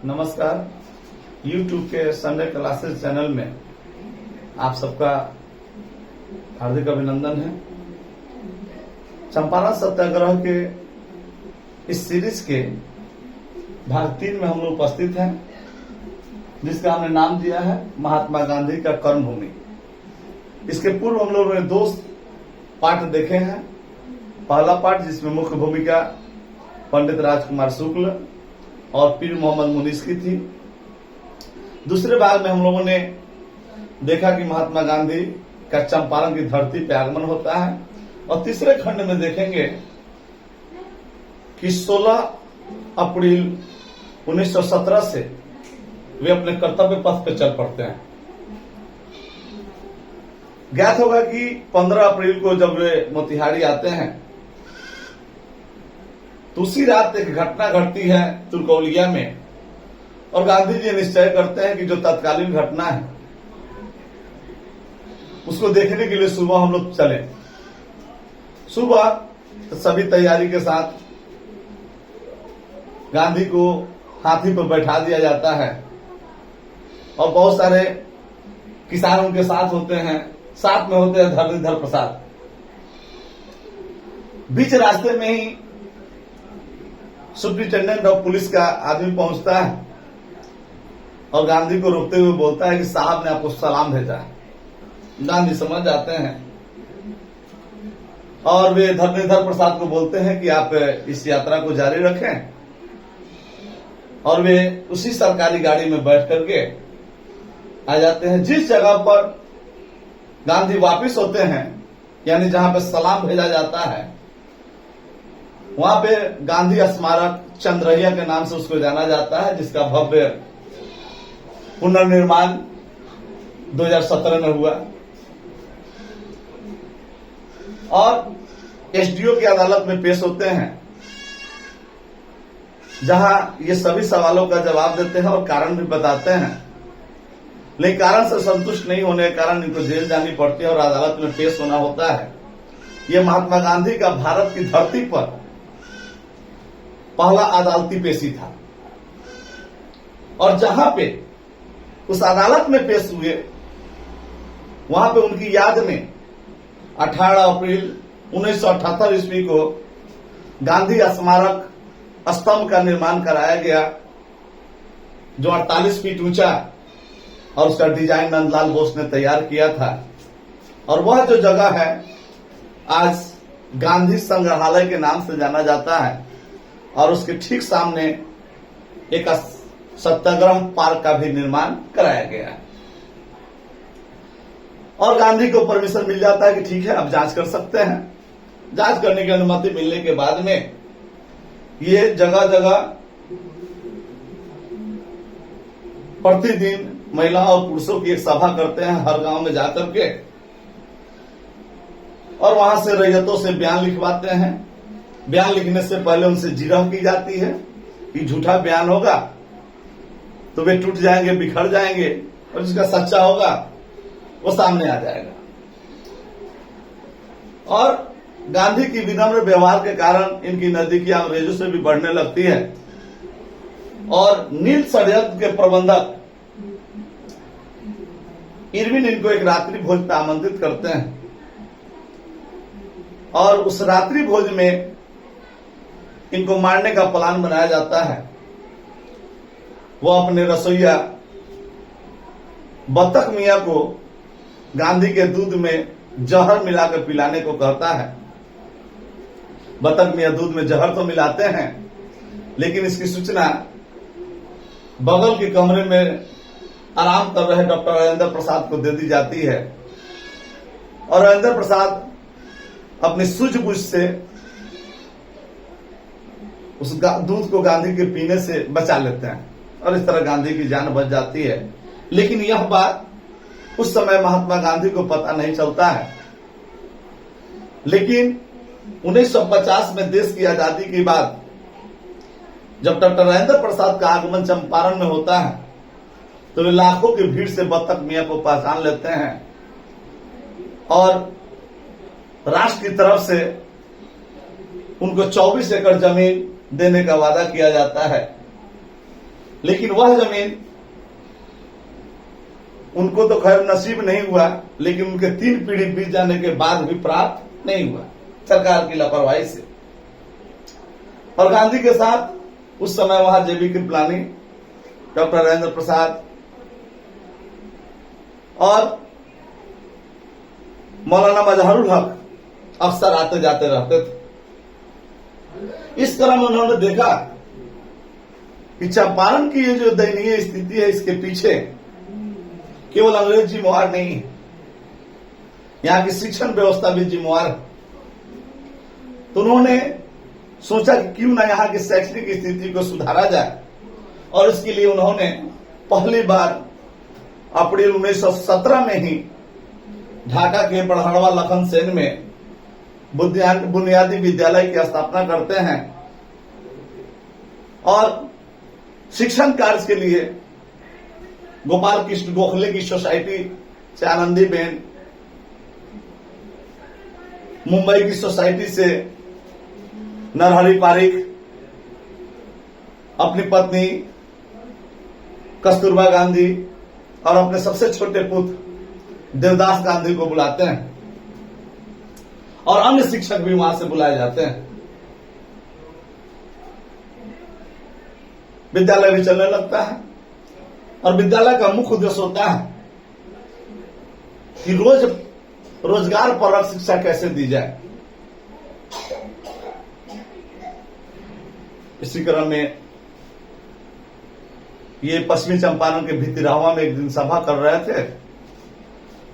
नमस्कार। YouTube के Sunday classes channel में आप सबका हार्दिक अभिनंदन है। चंपारण सत्याग्रह के इस सीरीज के भाग 3 में हम लोग उपस्थित हैं, जिसका हमने नाम दिया है महात्मा गांधी का कर्मभूमि। इसके पूर्व हम लोगों ने 2 पाठ देखे हैं। पहला पाठ जिसमें मुख्य भूमिका पंडित राजकुमार शुक्ल और पीर मोहम्मद मुनीस की थी। दूसरे भाग में हम लोगों ने देखा कि महात्मा गांधी का चंपारण की धरती पे आगमन होता है, और तीसरे खंड में देखेंगे कि 16 अप्रैल 1917 से वे अपने कर्तव्य पथ पर चल पड़ते हैं। ज्ञात होगा कि 15 अप्रैल को जब वे मोतिहारी आते हैं तो उसी रात एक घटना घटती है तुर्कौलिया में, और गांधी जी निश्चय करते हैं कि जो तत्कालीन घटना है उसको देखने के लिए सुबह हम लोग चले। सुबह तो सभी तैयारी के साथ गांधी को हाथी पर बैठा दिया जाता है, और बहुत सारे किसान उनके साथ होते हैं। साथ में होते हैं धरणीधर प्रसाद। बीच रास्ते में ही सुप्रिंटेंडेंट ऑफ पुलिस का आदमी पहुंचता है और गांधी को रोकते हुए बोलता है कि साहब ने आपको सलाम भेजा है। गांधी समझ जाते हैं और वे धरणीधर प्रसाद को बोलते हैं कि आप इस यात्रा को जारी रखें, और वे उसी सरकारी गाड़ी में बैठ करके आ जाते हैं। जिस जगह पर गांधी वापिस होते हैं, यानी जहां पे सलाम भेजा जाता है, वहां पे गांधी स्मारक चंद्रहिया के नाम से उसको जाना जाता है, जिसका भव्य पुनर्निर्माण 2017 में हुआ। और एसडीओ की अदालत में पेश होते हैं, जहां ये सभी सवालों का जवाब देते हैं और कारण भी बताते हैं, लेकिन कारण से संतुष्ट नहीं होने के कारण इनको जेल जानी पड़ती है और अदालत में पेश होना होता है। यह महात्मा गांधी का भारत की धरती पर पहला अदालती पेशी था, और जहां पे उस अदालत में पेश हुए, वहां पे उनकी याद में 18 अप्रैल 1978 ईस्वी को गांधी स्मारक स्तंभ का निर्माण कराया गया, जो 48 फीट ऊंचा, और उसका डिजाइन नंदलाल बोस ने तैयार किया था। और वह जो जगह है आज गांधी संग्रहालय के नाम से जाना जाता है, और उसके ठीक सामने एक सत्याग्रह पार्क का भी निर्माण कराया गया है। और गांधी को परमिशन मिल जाता है कि ठीक है, अब जांच कर सकते हैं। जांच करने की अनुमति मिलने के बाद में ये जगह जगह प्रतिदिन महिलाओं और पुरुषों की एक सभा करते हैं, हर गांव में जाकर के, और वहां से रैयतों से बयान लिखवाते हैं। बयान लिखने से पहले उनसे जिरह की जाती है कि झूठा बयान होगा तो वे टूट जाएंगे, बिखर जाएंगे, और जिसका सच्चा होगा वो सामने आ जाएगा। और गांधी की विनम्र व्यवहार के कारण इनकी नजदीकी अंग्रेजों से भी बढ़ने लगती है, और नील षड्यंत्र के प्रबंधक इरविन इनको एक रात्रि भोज पे आमंत्रित करते हैं, और उस रात्रि भोज में इनको मारने का प्लान बनाया जाता है। वो अपने रसोइया बतख मियां को गांधी के दूध में जहर मिलाकर पिलाने को कहता है। बतख मियां दूध में जहर तो मिलाते हैं, लेकिन इसकी सूचना बगल के कमरे में आराम कर रहे डॉक्टर राजेंद्र प्रसाद को दे दी जाती है, और राजेंद्र प्रसाद अपनी सूझबूझ से उस दूध को गांधी के पीने से बचा लेते हैं, और इस तरह गांधी की जान बच जाती है। लेकिन यह बात उस समय महात्मा गांधी को पता नहीं चलता है। लेकिन 1950 में देश की आजादी के बाद जब डॉक्टर राजेंद्र प्रसाद का आगमन चंपारण में होता है, तो वे लाखों की भीड़ से बतख मियां को पहचान लेते हैं, और राष्ट्र की तरफ से उनको 24 एकड़ जमीन देने का वादा किया जाता है। लेकिन वह जमीन उनको तो खैर नसीब नहीं हुआ, लेकिन उनके 3 पीढ़ी बीत जाने के बाद भी प्राप्त नहीं हुआ सरकार की लापरवाही से। और गांधी के साथ उस समय वहां जेबी कृपलानी, डॉक्टर राजेंद्र प्रसाद और मौलाना मजहरुल हक अक्सर आते जाते रहते थे। इस क्रम में उन्होंने देखा कि चंपारण की ये जो दयनीय स्थिति है, इसके पीछे केवल अंग्रेज जिम्मेवार नहीं है, यहाँ की शिक्षण व्यवस्था भी जिम्मेवार है। तो उन्होंने सोचा कि क्यों ना यहाँ की शैक्षणिक स्थिति को सुधारा जाए, और इसके लिए उन्होंने पहली बार अप्रैल 1917 में ही ढाका के बढ़ावा लखन सेन में बुनियादी विद्यालय की स्थापना करते हैं और शिक्षण कार्य के लिए गोपाल कृष्ण गोखले की सोसाइटी से आनंदी बेन, मुंबई की सोसाइटी से नरहरि पारिक, अपनी पत्नी कस्तूरबा गांधी और अपने सबसे छोटे पुत्र देवदास गांधी को बुलाते हैं, और अन्य शिक्षक भी वहां से बुलाए जाते हैं। विद्यालय भी चलने लगता है, और विद्यालय का मुख्य उद्देश्य होता है कि रोजगार परक शिक्षा कैसे दी जाए। इसी क्रम में ये पश्चिमी चंपारण के भितिरावा में एक दिन सभा कर रहे थे, तो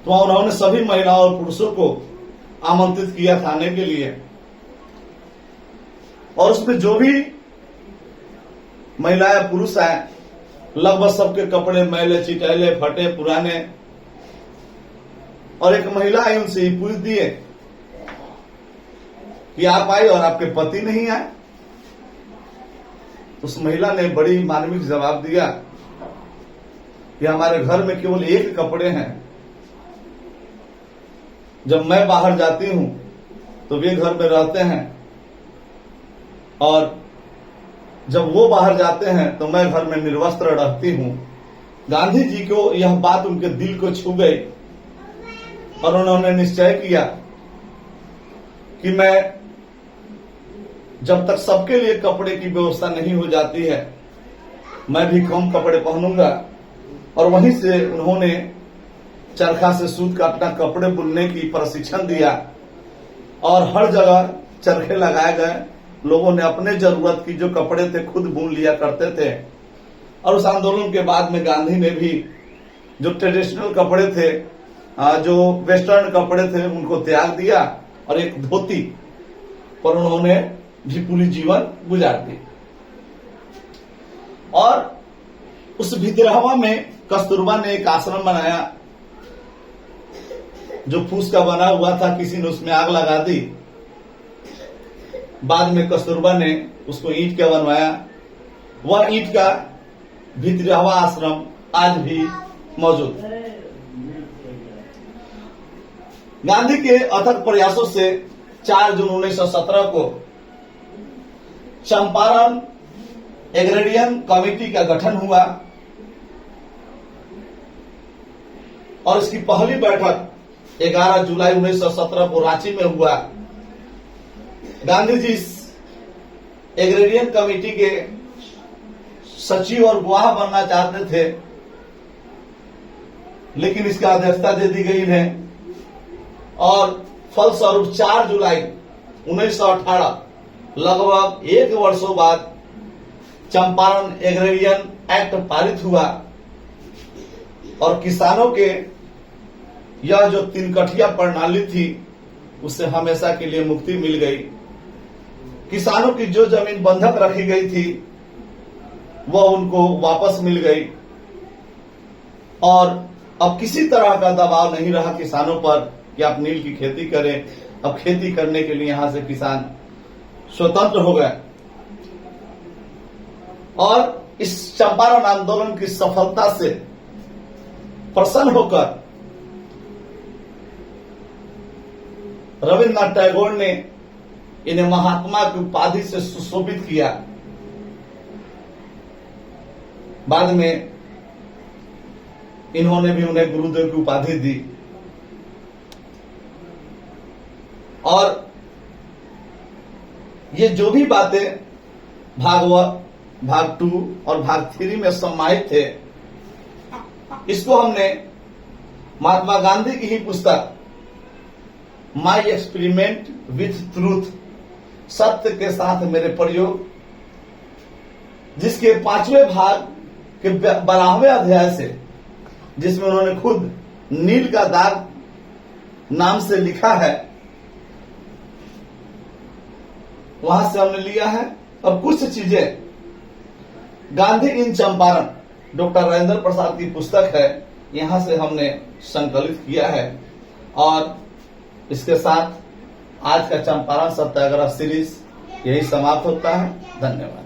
वहां उन्होंने सभी महिलाओं और पुरुषों को आमंत्रित किया था आने के लिए, और उसमें जो भी महिलाएं पुरुष आए, लगभग सबके कपड़े मैले चिटैले फटे पुराने, और एक महिला आई उनसे ही पूछ दिए कि आप आई और आपके पति नहीं आए। उस महिला ने बड़ी मार्मिक जवाब दिया कि हमारे घर में केवल एक कपड़े हैं, जब मैं बाहर जाती हूं तो वे घर में रहते हैं, और जब वो बाहर जाते हैं तो मैं घर में निर्वस्त्र रहती हूं। गांधी जी को यह बात उनके दिल को छू गई, और उन्होंने निश्चय किया कि मैं जब तक सबके लिए कपड़े की व्यवस्था नहीं हो जाती है, मैं भी कम कपड़े पहनूंगा। और वहीं से उन्होंने चरखा से सूत काटना, कपड़े बुनने की प्रशिक्षण दिया, और हर जगह चरखे लगाए गए। लोगों ने अपने जरूरत की जो कपड़े थे खुद बुन लिया करते थे। और उस आंदोलन के बाद में गांधी ने भी जो ट्रेडिशनल कपड़े थे, जो वेस्टर्न कपड़े थे, उनको त्याग दिया, और एक धोती पर उन्होंने भी पूरी जीवन गुजार दी। और उस भितिरावा में कस्तूरबा ने एक आश्रम बनाया जो फूस का बना हुआ था, किसी ने उसमें आग लगा दी। बाद में कस्तूरबा ने उसको ईंट का बनवाया। वह ईंट का भितिरावा आश्रम आज भी मौजूद है। गांधी के अथक प्रयासों से 4 जून 1917 को चंपारण एग्रेरियन कमेटी का गठन हुआ, और इसकी पहली बैठक 11 जुलाई 1917 को रांची में हुआ। गांधी जी इस एग्रेरियन कमेटी के सचिव और गवाह बनना चाहते थे, लेकिन इसका अध्यक्षता दे दी गई है, और फलस्वरूप 4 जुलाई 1918 लगभग 1 वर्षों बाद चंपारण एग्रेरियन एक्ट पारित हुआ, और किसानों के यह जो 3 कठिया प्रणाली थी उससे हमेशा के लिए मुक्ति मिल गई। किसानों की जो जमीन बंधक रखी गई थी वह उनको वापस मिल गई, और अब किसी तरह का दबाव नहीं रहा किसानों पर कि आप नील की खेती करें। अब खेती करने के लिए यहां से किसान स्वतंत्र हो गए, और इस चंपारण आंदोलन की सफलता से प्रसन्न होकर रविन्द्रनाथ टैगोर ने इन्हें महात्मा की उपाधि से सुशोभित किया। बाद में इन्होंने भी उन्हें गुरुदेव की उपाधि दी। और ये जो भी बातें भागवत भाग 2 और भाग 3 में समाहित थे, इसको हमने महात्मा गांधी की ही पुस्तक माई एक्सपेरिमेंट विथ ट्रूथ, सत्य के साथ मेरे प्रयोग, जिसके 5वें भाग के 12वें अध्याय से, जिसमें उन्होंने खुद नील का दाग नाम से लिखा है, वहां से हमने लिया है। और कुछ चीजें गांधी इन चंपारण डॉक्टर राजेंद्र प्रसाद की पुस्तक है, यहां से हमने संकलित किया है। और इसके साथ आज का चंपारण सत्याग्रह सीरीज यही समाप्त होता है। धन्यवाद।